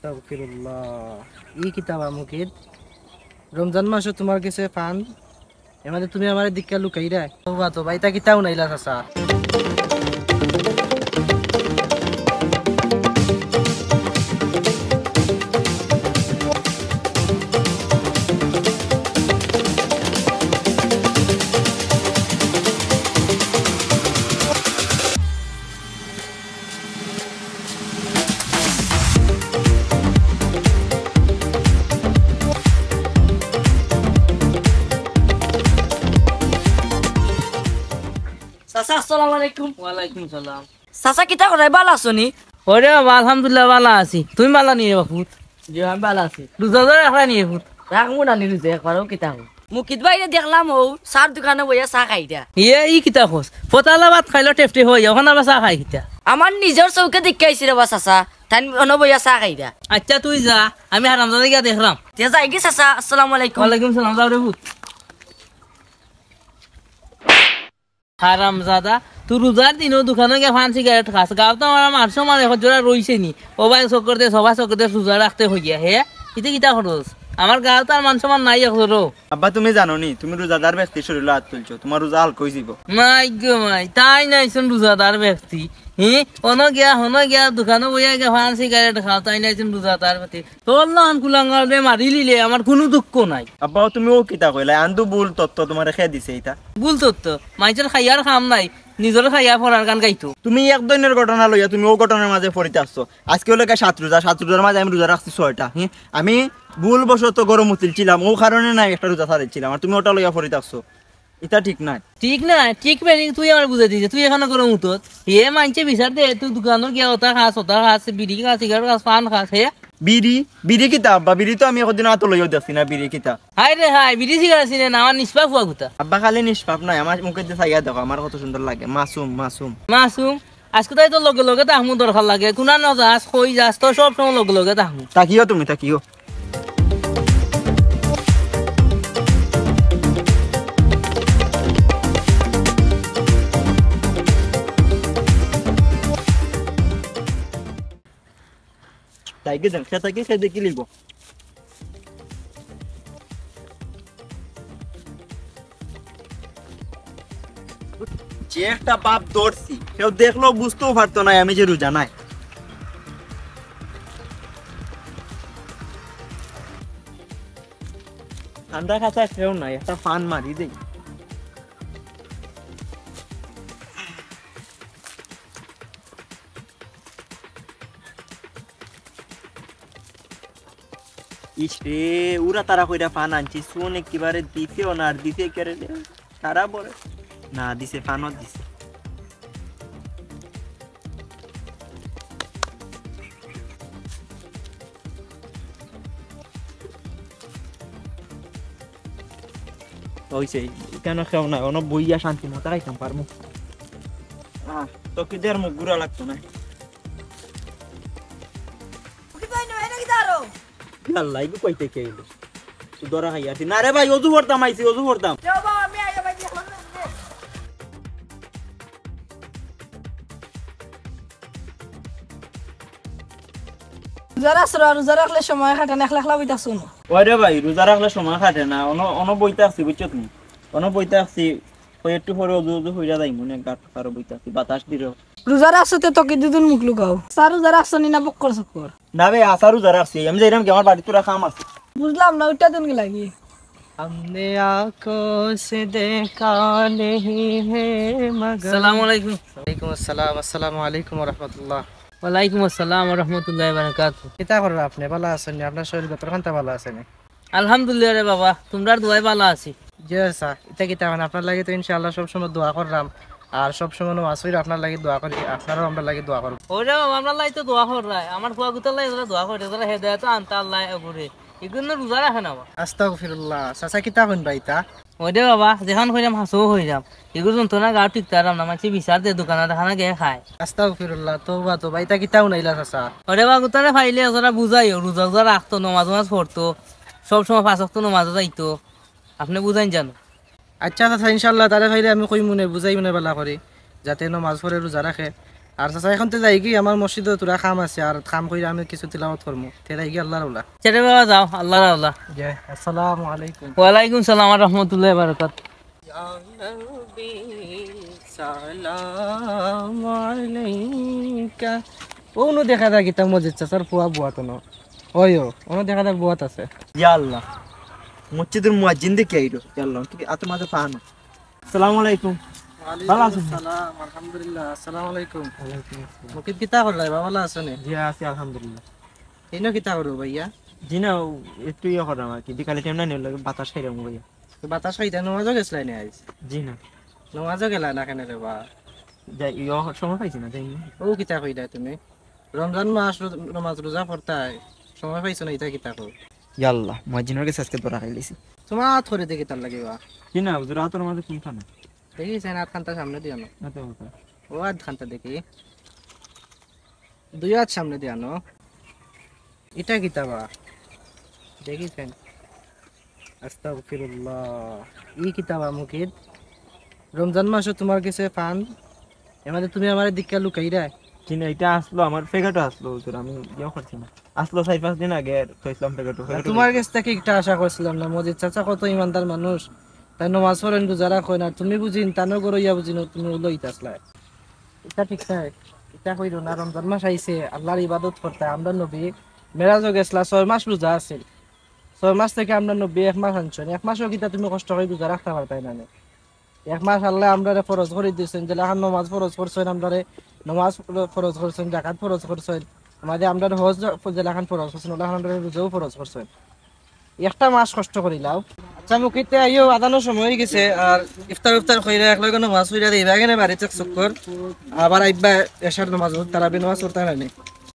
আস্তাগফিরুল্লাহ। ই কিতাব মুকিদ রমজান মাসে তোমার কাছে ফান এমানে তুমি আমার দিক্কা লুকাইরা তোবা তোবা এটা কিতাও নাইলা চাচা। চাচা আসসালামু আলাইকুম। ওয়ালাইকুম সালাম। চাচা কিতা করে ভালো আছো নি? ওরে বাবা আলহামদুলিল্লাহ ভালো আছি। তুমি ভালো নিয়ে বাপুত? জি আমি ভালো আছি। রোজা ধরে রাখলা নিয়ে ফুট? রাখমু না নিরুজে একবারও কিতা হো। মুকিত বাইরে দেখলাম ও চার দোকানে বইয়া চা খাই দিয়া। ই কিতা খোঁজ ফতালা ভাত খাইলো টেফটি হয়ে ওখানে আবার চাহ খাই কিতা? আমার নিজের চৌকে দেখাইছি রে বা চাচা তাই অন বইয়া চা খাই দিয়া। আচ্ছা তুই যা, আমি হারামজাদা গিয়া দেখলাম। তে যাই গে চাচা আসসালামু আলাইকুম। ওয়ালাইকুম সালাম। যাও রে ফুট। হারামজাদা তুই রোজার দিনও দোকানে গিয়ে ফান সিগারেট খাস, গাঁও তো আমার মারছো মানে এখন জোড়া রইছে নি ও ভাই চকরতে সবাই চকরতে রোজা রাখতে হইয়া হে ইতে কিতা খরচ আমার গাঁও তো আর মান সমান নাই এখন। আব্বা তুমি জানো নি তুমি রোজাদার ব্যক্তি শরীরে হাত তুলছো, তোমার রোজা হালকা হয়ে যাব। মাই গো মাই তাই নাইছেন রোজাদার ব্যক্তি। হন গিয়া দোকানে বইয়া গিয়া ফান সিগারেট খাও তাই নাইছেন রোজাদার ব্যক্তি। তোর নান কুলাঙ্গারে মারি লিলে আমার কোনো দুঃখ নাই। আব্বা তুমি ও কিতা কইলা আন্দু ভুল তত্ত্ব তোমার খেয়ে দিছে এটা। ভুল তত্ত্ব মাইচের খাইয়ার খাম নাই, নিজের খাইয়া পড়ার গান গাইতো। তুমি এক দৈনের ঘটনা লইয়া তুমি ও ঘটনার মাঝে পড়িতে আসছো। আজকে হলো 7 রোজার মাঝে আমি রোজা রাখছি 6টা। আমি ভুল বশত গরম উঠিলছিলাম ও কারণে নাই একটা রোজা ছাড়িয়েছিলাম আর তুমি ওটা লইয়া পড়িতে আসছো, এটা ঠিক নাই। ঠিক না ঠিক বেরিং তুই আমার বুঝাই দিছে তুই এখানে করে মুতত হে মানছে বিচার দে তুই দোকানে গিয়া ওটা খাস বিড়ি খাস সিগারেট খাস পান খাস হে বিড়ি কিতা আব্বা? বিড়ি তো আমি একদিন হাত লইয়া দেখছি না, বিড়ি কিতা? হাই রে হাই বিড়ি সিগারেট চিনে না আমার নিষ্পাপ হওয়া কথা। আব্বা খালি নিষ্পাপ নাই, আমার মুখে দিয়ে চাইয়া দেখো আমার কত সুন্দর লাগে, মাসুম মাসুম মাসুম। আজকে তাই তো লগে লগে তাহমু দরকার লাগে, কোনা নজাস কই যাস তো সব সময় লগে লগে তাহমু। তাকিও তুমি তাকিও। তাইকে দেখ সে তাকে সে দেখি লিখব। যে একটা পাপ ধরছি কেউ দেখলো বুঝতেও পারতো না আমি যে রোজা নাই। ঠান্ডা খাতা কেউ নাই, একটা ফান মারি দেই। ইসরে উরা তারা কইরা ফান আনছি শুন একেবারে দিতেও না আর দিতে কেড়ে তারা বলে না দিছে ফানও দিছে। হইছে কেন খেও না অন বইয়া শান্তি মতো খাইতাম পারমু। তো কি দের মুখ গুড়া লাগতো না। আল্লাহ ইগো কইতে কে এলো তুই দরা খাইয়াছি না রে ভাই অজু করতাম আইছি অজু করতাম। রোজা রাখলে সময় কাটে না, একলা বইতা শুনো। ওরে ভাই রোজা রাখলে সময় কাটে না, অন বইতে আসছি বুঝছো তুমি, অন বইতে আসছি ওই একটু পরে অজু অজু হইয়া যাই মনে গাট কারো বইতে আসছি বাতাস দিল। রোজা রাখতে তোকে দুদিন মুখ লুকাও স্যার রোজা রাখছো নি না বক্কর চক্কর? না ভাই আসা রোজা রাখছি আমি যাইলাম কি আমার বাড়ি তোরা খাম আছে। বুঝলাম না ওইটা দিন লাগি। हमने आंखों से देखा नहीं है मगर। আসসালামু আলাইকুম। ওয়ালাইকুম আসসালাম। আসসালামু আলাইকুম ওয়া রাহমাতুল্লাহ। ওয়ালাইকুম আসসালাম ওয়া রাহমাতুল্লাহি ওয়া বারাকাতুহু। কিতা করবে আপনি ভালো আছেন নি? আপনার শরীর কতখানটা ভালো আছে নি? আলহামদুলিল্লাহ রে বাবা তোমরার দোয়াই ভালো আছি। জি স্যার এটা কিতা মানে আপনার লাগে তো ইনশাআল্লাহ সব সময় দোয়া করলাম আর সব সময় নামাজ পড়ি আপনার লাগে দোয়া করি, আপনারও আমরা লাগে দোয়া করব। ওরে বাবা আমরা লাই তো দোয়া কর রায় আমার ফুয়া গুতার লাই দোয়া করে তারা হেদায়েত আনতা আল্লাহ করে এগুলো রোজা রাখে না বাবা। আস্তাগফিরুল্লাহ। চাচা কিতা কইন ভাই তা? ওরে বাবা যেখান কইরাম হাসো হইরাম এগুলো যন্ত্রণা গাও ঠিক তারাম না মাছি বিচার দে দোকানে দেখানা গে খায়। আস্তাগফিরুল্লাহ। তোবা তোবা এটা কিতাও নাইলা চাচা। ওরে বাবা গুতারে ফাইলে ওরা বুঝাইও রোজা রোজা রাখতো নমাজ নমাজ পড়তো সব সময় 5 ওয়াক্ত নমাজ যাইতো আপনি বুঝাইন জানো। আচ্ছা চাচা ইনশাআল্লাহ তারে ভাইলে আমি কই মনে বুঝাই মনে বালা করি যাতে নামাজ পড়ে রোজা রাখে আর চাচা এখন তো যাই কি আমার মসজিদে তোরা কাম আছে আর কাম করে আমি কিছু তিলাওয়াত করবো তে যাই কি আল্লাহর ওলা ছেড়ে বাবা যাও আল্লাহ আল্লাহ আসসালামু আলাইকুম ওয়ালাইকুম সালাম আর রহমতুল্লাহ বারাকাত সালাম আলাইকা ওনো দেখা যায় কিতা মসজিদ চাচার ফুয়া বুয়া তো ওয়ো ওনো দেখা যায় বুয়াত আছে ইয়া আল্লাহ মসজিদের মুয়াজ্জিন দেখে আইলো ইয়া আল্লাহ কি আত মাঝে পাহানো আসসালামু আলাইকুম ভালো আছেন? সালাম আলহামদুলিল্লাহ আসসালামু আলাইকুম মুকিত কিতা করলাই বাবা ভালো আছেন জি আছি আলহামদুলিল্লাহ এইনো কিতা করো ভাইয়া জি না একটু ইয়ে করাম আর কি বিকালে টাইম না নিলে বাতাস খাইরাম ভাইয়া তো বাতাস খাইতে নামাজও গেছলাই না আইজ জি না নামাজও গেলা না কেন রে বা যাই ইয়ে সময় পাইছি না যাই ও কিতা কইলা তুমি রমজান মাস নামাজ রোজা পড়তাই সময় পাইছো না ইতা কিতা কো ইয়া আল্লাহ মুয়াজ্জিনের কাছে আজকে দরা খাইলিছি তোমার হাত করে দেখি তার লাগিবা জি না হুজুর আতর মাঝে কোন খানা দেখি সেন হাত খানটা সামনে দিও না না তো কথা ও হাত খানটা দেখি দুই হাত সামনে দিয়া নো এটা কিতাবা দেখি সেন আস্তাগফিরুল্লাহ ই কিতাবা মুকিদ রমজান মাসে তোমার কাছে ফান এমানে তুমি আমার দিককা লুকাইরা জি না এটা আসলো আমার ফেগাটো আসলো হুজুর আমি ইয়ে করছি না আসলো 4-5 দিন আগে কইছিলাম ফেগাটো তোমার কাছ থেকে একটা আশা করছিলাম না মজিদ চাচা কত ইমানদার মানুষ তাই নমাজ পড়েন রোজা রাখো না তুমি বুঝিন তানো করো ইয়া বুঝিন তুমি লইতে আসলা এটা ঠিক আছে এটা কইরো না রমজান মাস আইছে আল্লাহর ইবাদত করতে আমরা নবী মেরাজও গেছলা 6 মাস রোজা আছে 6 মাস থেকে আমরা নবী 1 মাস আনছেন 1 মাসও কিতা তুমি কষ্ট করে রোজা রাখতে পারতাই না 1 মাস আল্লাহ আমরা ফরজ করে দিয়েছেন যে লাখান নমাজ ফরজ করছেন আমরা নমাজ ফরজ করছেন যাকাত ফরজ করছেন আমাদের আমরা হজ যে লাখান ফরজ করছেন ওলা আমরা রোজাও ফরজ করছেন একটা মাস কষ্ট করিলাম আচ্ছা মুখিতে আইও আদানোর সময় হয়ে গেছে আর ইফতার কইরা একলা কোনো মাছ হইরা দিবা কেন বাড়িতে চক্কর আবার আইবা এশার নামাজ তারাবি নামাজ পড়তে না